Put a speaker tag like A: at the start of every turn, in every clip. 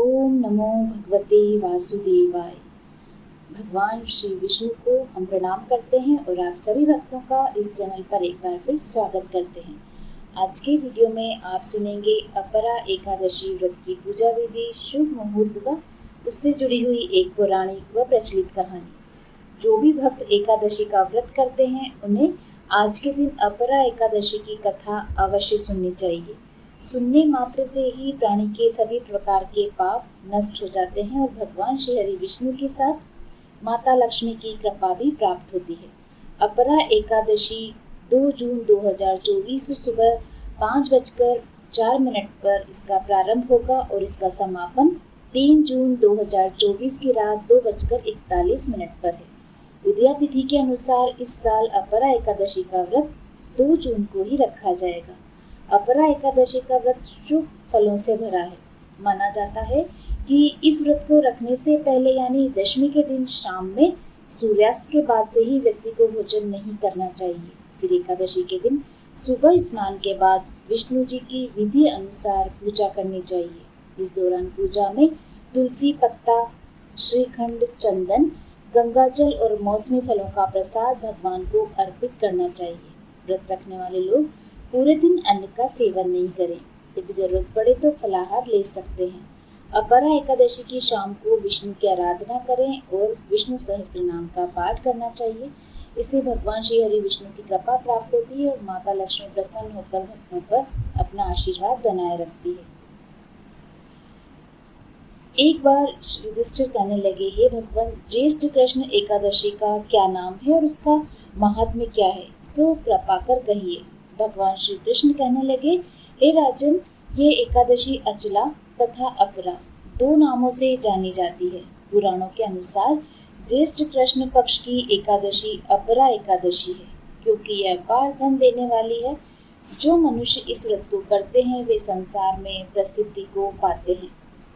A: ओम नमो भगवते वासुदेवाय। भगवान श्री विष्णु को हम प्रणाम करते हैं और आप सभी भक्तों का इस चैनल पर एक बार फिर स्वागत करते हैं। आज के वीडियो में आप सुनेंगे अपरा एकादशी व्रत की पूजा विधि, शुभ मुहूर्त व उससे जुड़ी हुई एक पौराणिक व प्रचलित कहानी। जो भी भक्त एकादशी का व्रत करते हैं उन्हें आज के दिन अपरा एकादशी की कथा अवश्य सुननी चाहिए। सुनने मात्र से ही प्राणी के सभी प्रकार के पाप नष्ट हो जाते हैं और भगवान श्री हरि विष्णु के साथ माता लक्ष्मी की कृपा भी प्राप्त होती है। अपरा एकादशी 2 जून 2024 सुबह 5:04 पर इसका प्रारंभ होगा और इसका समापन 3 जून 2024 की रात 2:41 पर है। उदया तिथि के अनुसार इस साल अपरा एकादशी का व्रत 2 जून को ही रखा जाएगा। अपरा एकादशी का व्रत शुभ फलों से भरा है। माना जाता है कि इस व्रत को रखने से पहले यानी दशमी के दिन शाम में सूर्यास्त के बाद से ही व्यक्ति को भोजन नहीं करना चाहिए। फिर एकादशी के दिन सुबह स्नान के बाद विष्णु जी की विधि अनुसार पूजा करनी चाहिए। इस दौरान पूजा में तुलसी पत्ता, श्रीखंड, चंदन, गंगाजल और मौसमी फलों का प्रसाद भगवान को अर्पित करना चाहिए। व्रत रखने वाले लोग पूरे दिन अन्न का सेवन नहीं करें। यदि जरूरत पड़े तो फलाहार ले सकते हैं। अपरा एकादशी की शाम को विष्णु की आराधना करें और विष्णु सहस्त्र नाम का पाठ करना चाहिए। इससे भगवान श्री हरि विष्णु की कृपा प्राप्त होती है और माता लक्ष्मी प्रसन्न होकर भक्तों पर अपना आशीर्वाद बनाए रखती है। एक बार युधिष्ठिर कहने लगे, हे भगवान, ज्येष्ठ कृष्ण एकादशी का क्या नाम है और उसका महात्म्य क्या है, सो कृपा कर कहिए। भगवान श्री कृष्ण कहने लगे, हे राजन, ये एकादशी अचला तथा अपरा 2 नामों से जानी जाती है। पुराणों के अनुसार ज्येष्ठ कृष्ण पक्ष की एकादशी अपरा एकादशी है, क्योंकि यह अपार धन देने वाली है। जो मनुष्य इस व्रत को करते हैं वे संसार में प्रसिद्धि को पाते हैं।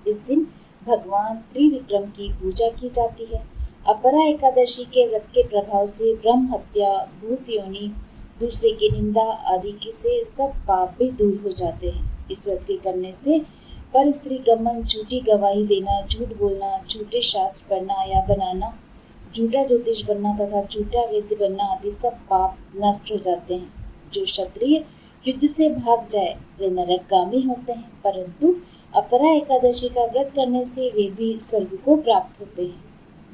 A: इस दिन भगवान त्रिविक्रम की पूजा की जाती है। अपरा एकादशी के व्रत के प्रभाव से ब्रह्म हत्या, भूत योनि, दूसरे की निंदा आदि से सब पाप भी दूर हो जाते हैं। इस व्रत के करने से पर स्त्री गमन, झूठी गवाही देना, झूठ बोलना, झूठे शास्त्र पढ़ना या बनाना, झूठा ज्योतिष बनना तथा झूठा वैद्य बनना आदि सब पाप नष्ट हो जाते हैं। जो क्षत्रिय युद्ध से भाग जाए वे नरकगामी होते हैं, परंतु अपरा एकादशी का व्रत करने से वे भी स्वर्ग को प्राप्त होते हैं।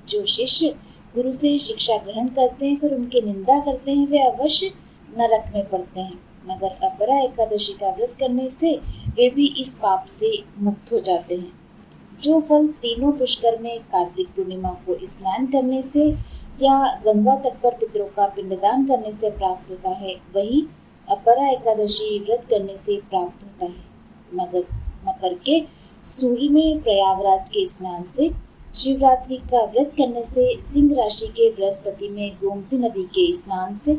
A: जो शिष्य गुरु से शिक्षा ग्रहण करते हैं फिर उनकी निंदा करते हैं वे अवश्य नरक में पड़ते हैं, मगर अपरा एकादशी का व्रत करने से वे भी इस पाप से मुक्त हो जाते हैं। जो फल तीनों पुष्कर में कार्तिक पूर्णिमा को स्नान करने से या गंगा तट पर पितरों का पिंडदान करने से प्राप्त होता है, वही अपरा एकादशी व्रत करने से प्राप्त होता है। मकर के सूर्य में प्रयागराज के स्नान से, शिवरात्रि का व्रत करने से, सिंह राशि के बृहस्पति में गोमती नदी के स्नान से,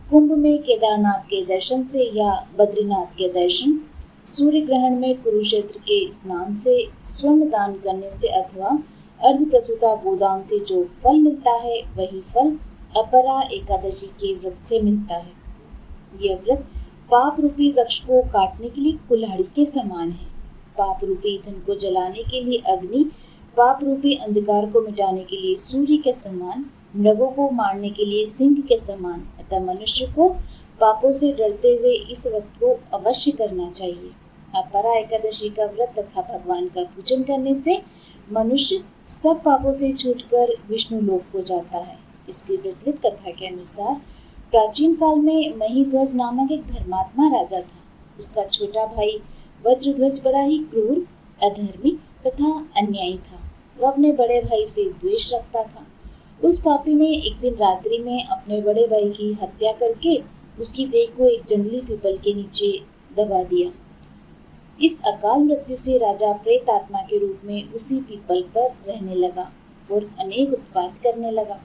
A: कुंभ में केदारनाथ के दर्शन से या बद्रीनाथ के दर्शन, सूर्य ग्रहण में कुरुक्षेत्र के स्नान से, स्वर्ण दान करने से अथवा अर्ध प्रसूता गोदान से जो फल मिलता है वही फल अपरा एकादशी के व्रत से मिलता है। यह व्रत पाप रूपी वृक्ष को काटने के लिए कुल्हाड़ी के समान है। पाप रूपी ईंधन को जलाने के लिए अग्नि, पाप रूपी अंधकार को मिटाने के लिए सूर्य के समान, मृगों को मारने के लिए सिंह के समान, अतः मनुष्य को पापों से डरते हुए इस व्रत को अवश्य करना चाहिए। अपरा एकादशी का व्रत तथा भगवान का पूजन करने से मनुष्य सब पापों से छूटकर विष्णु लोक को जाता है। इसकी प्रचलित कथा के अनुसार प्राचीन काल में महीध्वज नामक एक धर्मात्मा राजा था। उसका छोटा भाई वज्रध्वज बड़ा ही क्रूर, अधर्मी तथा अन्यायी था। वह अपने बड़े भाई से द्वेष रखता था। उस पापी ने एक दिन रात्रि में अपने बड़े भाई की हत्या करके उसकी देह को एक जंगली पीपल के नीचे दबा दिया। इस अकाल मृत्यु से राजा प्रेत आत्मा के रूप में उसी पीपल पर रहने लगा और अनेक उत्पात करने लगा।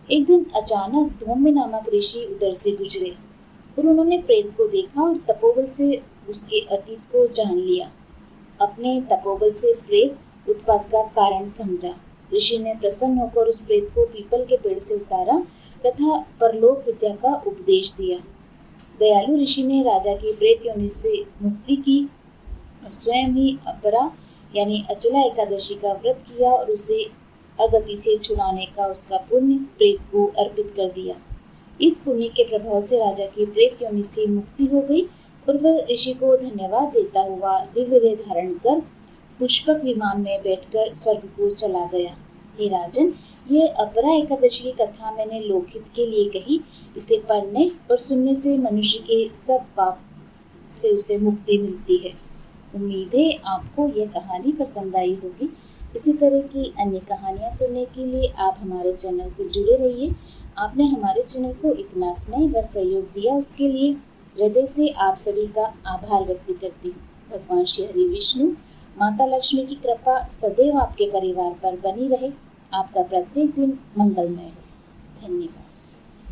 A: एक दिन अचानक धौम्य नामक ऋषि उधर से गुजरे और उन्होंने प्रेत को देखा और तपोबल से उसके अतीत को जान लिया। अपने तपोबल से प्रेत उत्पात का कारण समझा। ऋषि ने प्रसन्न होकर उस प्रेत को पीपल के पेड़ से उतारा तथा परलोक विद्या का उपदेश दिया। दयालु ऋषि ने राजा की प्रेत योनि से मुक्ति की और स्वयं ही अपरा यानी अचला एकादशी का व्रत किया और उसे अगति से छुड़ाने का उसका पुण्य प्रेत को अर्पित कर दिया। इस पुण्य के प्रभाव से राजा की प्रेत योनि से मुक्ति हो गई और वह ऋषि को धन्यवाद देता हुआ दिव्य देह धारण कर पुष्पक विमान में बैठकर स्वर्ग को चला गया। हे राजन, ये अपरा एकादशी की कथा मैंने लोकहित के लिए कही। इसे पढ़ने और सुनने से मनुष्य के सब पाप से उसे मुक्ति मिलती है। उम्मीद है आपको यह कहानी पसंद आई होगी। इसी तरह की अन्य कहानियाँ सुनने के लिए आप हमारे चैनल से जुड़े रहिए। आपने हमारे चैनल को इतना स्नेह व सहयोग दिया, उसके लिए हृदय से आप सभी का आभार व्यक्त करती हूँ। भगवान श्री हरि विष्णु माता लक्ष्मी की कृपा सदैव आपके परिवार पर बनी रहे। आपका प्रत्येक दिन मंगलमय हो। धन्यवाद।